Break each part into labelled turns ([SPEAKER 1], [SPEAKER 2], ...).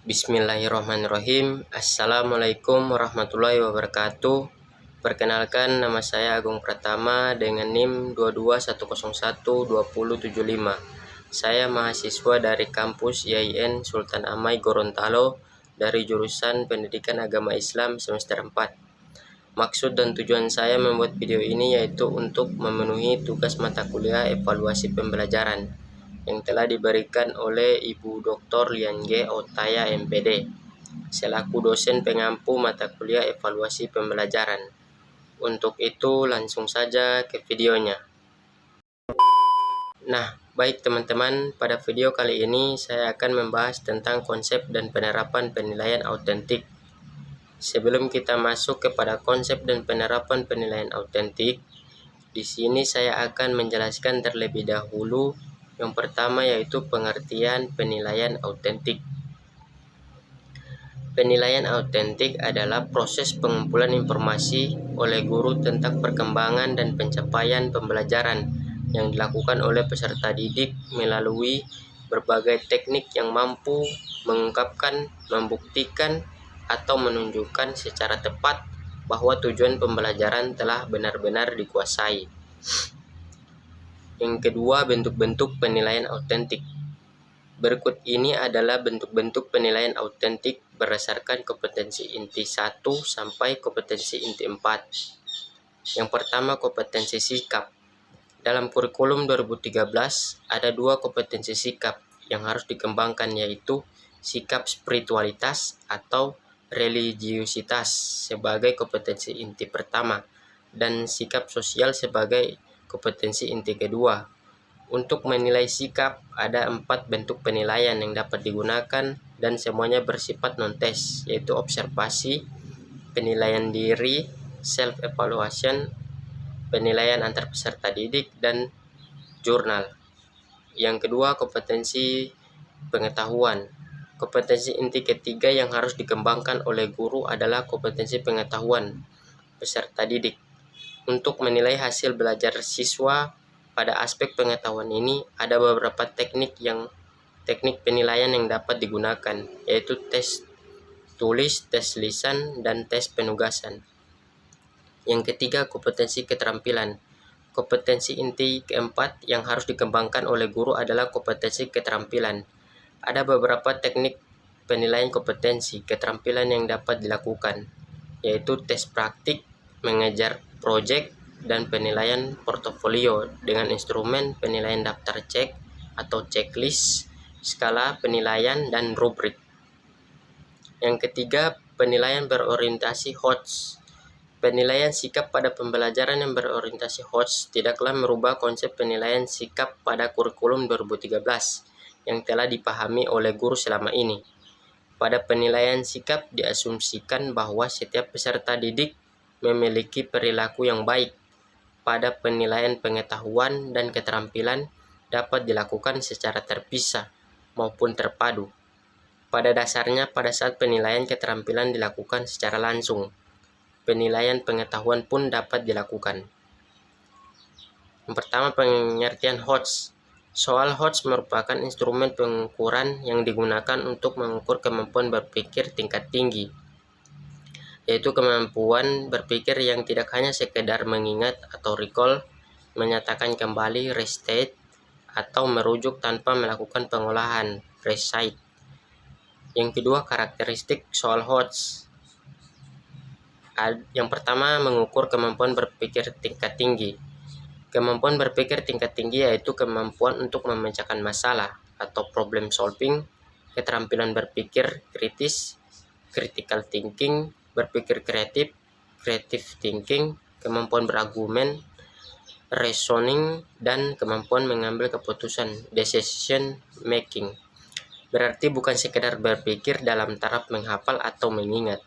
[SPEAKER 1] Bismillahirrahmanirrahim. Assalamualaikum warahmatullahi wabarakatuh. Perkenalkan, nama saya Agung Pratama dengan NIM 221012075. Saya mahasiswa dari kampus IAIN Sultan Amai Gorontalo dari jurusan Pendidikan Agama Islam semester 4. Maksud dan tujuan saya membuat video ini yaitu untuk memenuhi tugas mata kuliah evaluasi pembelajaran yang telah diberikan oleh Ibu Dr. Liange Otaya MPD selaku dosen pengampu mata kuliah evaluasi pembelajaran. Untuk itu langsung saja ke videonya. Nah, baik teman-teman, pada video kali ini saya akan membahas tentang konsep dan penerapan penilaian autentik. Sebelum kita masuk kepada konsep dan penerapan penilaian autentik, di sini saya akan menjelaskan terlebih dahulu. Yang pertama yaitu pengertian penilaian autentik. Penilaian autentik adalah proses pengumpulan informasi oleh guru tentang perkembangan dan pencapaian pembelajaran yang dilakukan oleh peserta didik melalui berbagai teknik yang mampu mengungkapkan, membuktikan, atau menunjukkan secara tepat bahwa tujuan pembelajaran telah benar-benar dikuasai. Yang kedua, bentuk-bentuk penilaian autentik. Berikut ini adalah bentuk-bentuk penilaian autentik berdasarkan kompetensi inti 1 sampai kompetensi inti 4. Yang pertama, kompetensi sikap. Dalam kurikulum 2013, ada 2 kompetensi sikap yang harus dikembangkan, yaitu sikap spiritualitas atau religiusitas sebagai kompetensi inti pertama dan sikap sosial sebagai kompetensi inti kedua. Untuk menilai sikap, ada 4 bentuk penilaian yang dapat digunakan dan semuanya bersifat non-tes, yaitu observasi, penilaian diri, self-evaluation, penilaian antar peserta didik, dan jurnal. Yang kedua, kompetensi pengetahuan. Kompetensi inti ketiga yang harus dikembangkan oleh guru adalah kompetensi pengetahuan peserta didik. Untuk menilai hasil belajar siswa pada aspek pengetahuan ini, ada beberapa teknik penilaian yang dapat digunakan, yaitu tes tulis, tes lisan, dan tes penugasan. Yang ketiga, kompetensi keterampilan. Kompetensi inti keempat yang harus dikembangkan oleh guru adalah kompetensi keterampilan. Ada beberapa teknik penilaian kompetensi keterampilan yang dapat dilakukan, yaitu tes praktik, mengejar proyek, dan penilaian portofolio dengan instrumen penilaian daftar cek atau checklist, skala penilaian, dan rubrik. Yang ketiga, penilaian berorientasi HOTS. Penilaian sikap pada pembelajaran yang berorientasi HOTS tidaklah merubah konsep penilaian sikap pada kurikulum 2013 yang telah dipahami oleh guru selama ini. Pada penilaian sikap diasumsikan bahwa setiap peserta didik memiliki perilaku yang baik. Pada penilaian pengetahuan dan keterampilan dapat dilakukan secara terpisah maupun terpadu. Pada dasarnya, pada saat penilaian keterampilan dilakukan secara langsung, penilaian pengetahuan pun dapat dilakukan. Yang pertama, pengertian HOTS. Soal HOTS merupakan instrumen pengukuran yang digunakan untuk mengukur kemampuan berpikir tingkat tinggi, yaitu kemampuan berpikir yang tidak hanya sekedar mengingat atau recall, menyatakan kembali, restate, atau merujuk tanpa melakukan pengolahan, recite. Yang kedua, karakteristik soal HOTS. Yang pertama, mengukur kemampuan berpikir tingkat tinggi. Kemampuan berpikir tingkat tinggi yaitu kemampuan untuk memecahkan masalah atau problem solving, keterampilan berpikir kritis, critical thinking, berpikir kreatif, creative thinking, kemampuan berargumen, reasoning, dan kemampuan mengambil keputusan, decision making. Berarti bukan sekedar berpikir dalam taraf menghafal atau mengingat.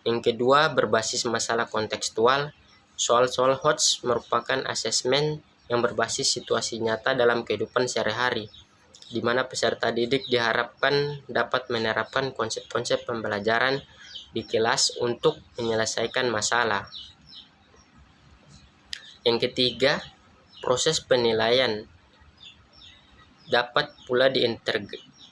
[SPEAKER 1] Yang kedua, berbasis masalah kontekstual. Soal-soal HOTS merupakan asesmen yang berbasis situasi nyata dalam kehidupan sehari-hari, di mana peserta didik diharapkan dapat menerapkan konsep-konsep pembelajaran di kelas untuk menyelesaikan masalah. Yang ketiga, proses penilaian dapat pula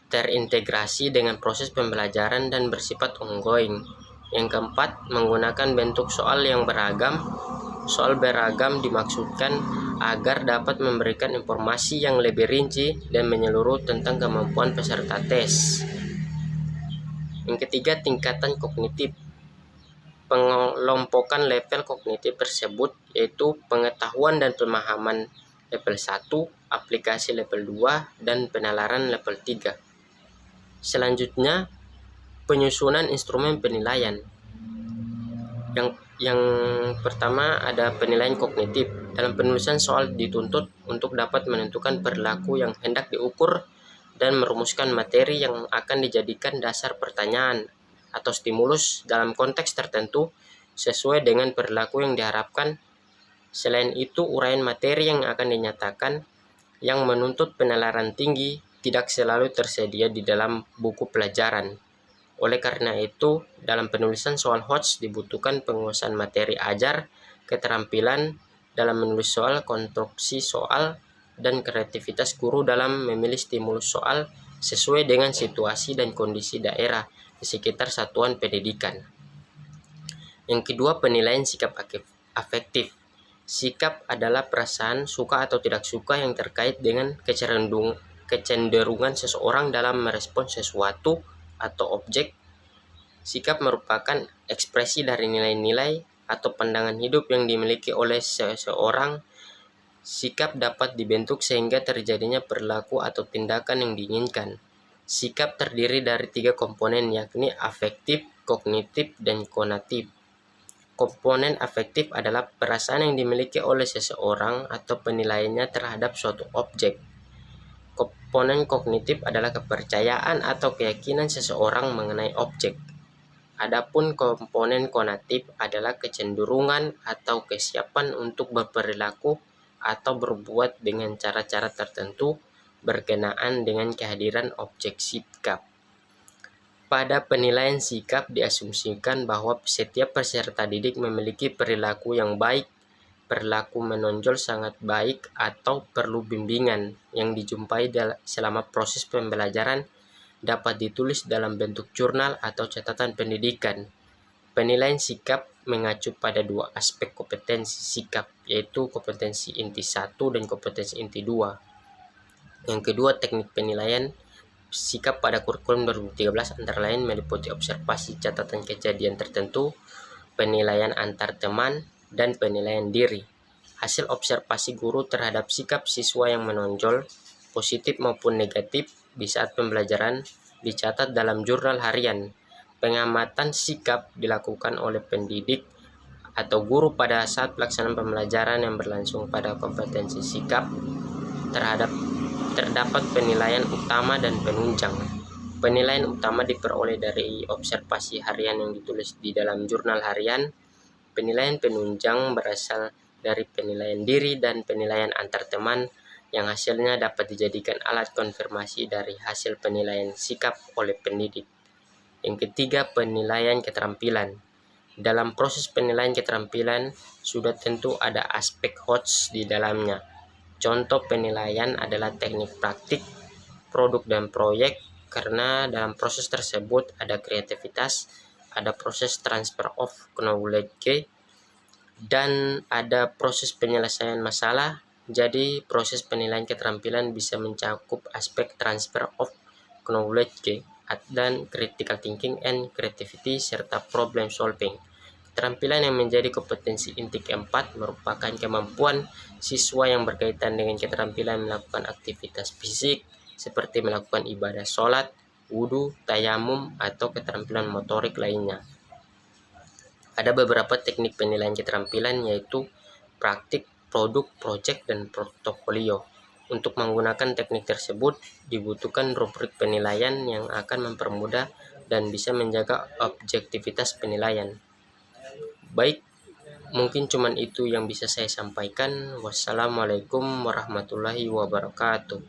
[SPEAKER 1] terintegrasi dengan proses pembelajaran dan bersifat ongoing. Yang keempat, menggunakan bentuk soal yang beragam. Soal beragam dimaksudkan agar dapat memberikan informasi yang lebih rinci dan menyeluruh tentang kemampuan peserta tes. Yang ketiga, tingkatan kognitif. Pengelompokan level kognitif tersebut yaitu pengetahuan dan pemahaman level 1, aplikasi level 2, dan penalaran level 3. Selanjutnya, penyusunan instrumen penilaian. Yang pertama ada penilaian kognitif. Dalam penulisan soal dituntut untuk dapat menentukan perilaku yang hendak diukur dan merumuskan materi yang akan dijadikan dasar pertanyaan atau stimulus dalam konteks tertentu sesuai dengan perilaku yang diharapkan. Selain itu, uraian materi yang akan dinyatakan yang menuntut penalaran tinggi tidak selalu tersedia di dalam buku pelajaran. Oleh karena itu, dalam penulisan soal HOTS dibutuhkan penguasaan materi ajar, keterampilan dalam menulis soal, konstruksi soal, dan kreativitas guru dalam memilih stimulus soal sesuai dengan situasi dan kondisi daerah di sekitar satuan pendidikan. Yang kedua, penilaian sikap afektif. Sikap adalah perasaan suka atau tidak suka yang terkait dengan kecenderungan seseorang dalam merespon sesuatu atau objek. Sikap merupakan ekspresi dari nilai-nilai atau pandangan hidup yang dimiliki oleh seseorang. Sikap dapat dibentuk sehingga terjadinya perilaku atau tindakan yang diinginkan. Sikap terdiri dari 3 komponen, yakni afektif, kognitif, dan konatif. Komponen afektif adalah perasaan yang dimiliki oleh seseorang atau penilaiannya terhadap suatu objek. Komponen kognitif adalah kepercayaan atau keyakinan seseorang mengenai objek. Adapun komponen konatif adalah kecenderungan atau kesiapan untuk berperilaku atau berbuat dengan cara-cara tertentu berkenaan dengan kehadiran objek sikap. Pada penilaian sikap diasumsikan bahwa setiap peserta didik memiliki perilaku yang baik, perilaku menonjol sangat baik, atau perlu bimbingan yang dijumpai selama proses pembelajaran dapat ditulis dalam bentuk jurnal atau catatan pendidikan. Penilaian sikap mengacu pada 2 aspek kompetensi sikap, yaitu kompetensi inti 1 dan kompetensi inti 2. Yang kedua, teknik penilaian sikap pada kurikulum 2013 antara lain meliputi observasi catatan kejadian tertentu, penilaian antar teman, dan penilaian diri. Hasil observasi guru terhadap sikap siswa yang menonjol, positif maupun negatif, di saat pembelajaran dicatat dalam jurnal harian. Pengamatan sikap dilakukan oleh pendidik atau guru pada saat pelaksanaan pembelajaran yang berlangsung. Pada kompetensi sikap terdapat penilaian utama dan penunjang. Penilaian utama diperoleh dari observasi harian yang ditulis di dalam jurnal harian. Penilaian penunjang berasal dari penilaian diri dan penilaian antar teman yang hasilnya dapat dijadikan alat konfirmasi dari hasil penilaian sikap oleh pendidik. Yang ketiga, penilaian keterampilan. Dalam proses penilaian keterampilan sudah tentu ada aspek HOTS di dalamnya. Contoh penilaian adalah teknik praktik, produk dan proyek, karena dalam proses tersebut ada kreativitas, ada proses transfer of knowledge, dan ada proses penyelesaian masalah. Jadi proses penilaian keterampilan bisa mencakup aspek transfer of knowledge dan critical thinking and creativity serta problem solving. Keterampilan yang menjadi kompetensi inti keempat merupakan kemampuan siswa yang berkaitan dengan keterampilan melakukan aktivitas fisik seperti melakukan ibadah sholat, wudhu, tayamum, atau keterampilan motorik lainnya. Ada beberapa teknik penilaian keterampilan yaitu praktik, produk, proyek, dan portofolio. Untuk menggunakan teknik tersebut dibutuhkan rubrik penilaian yang akan mempermudah dan bisa menjaga objektivitas penilaian. Baik, mungkin cuman itu yang bisa saya sampaikan. Wassalamualaikum warahmatullahi wabarakatuh.